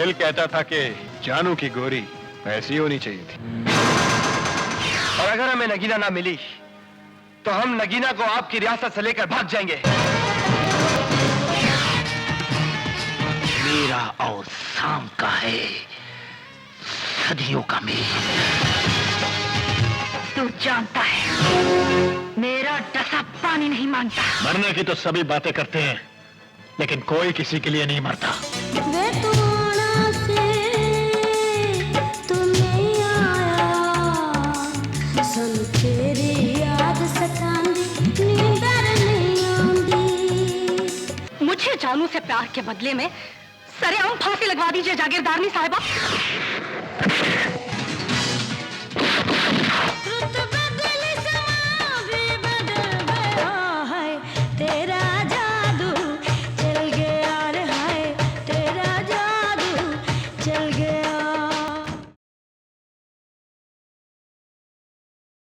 दिल कहता था कि जानू की गोरी ऐसी होनी चाहिए थी। और अगर हमें नगीना ना मिली तो हम नगीना को आपकी रियासत से लेकर भाग जाएंगे। मेरा और शाम का है सदियों का मेल। तू जानता है मेरा डसा पानी नहीं मानता। मरने की तो सभी बातें करते हैं, लेकिन कोई किसी के लिए नहीं मरता। मुझे जानू से प्यार के बदले में सरेआम फांसी लगवा दीजिए जागीरदारनी साहिबा।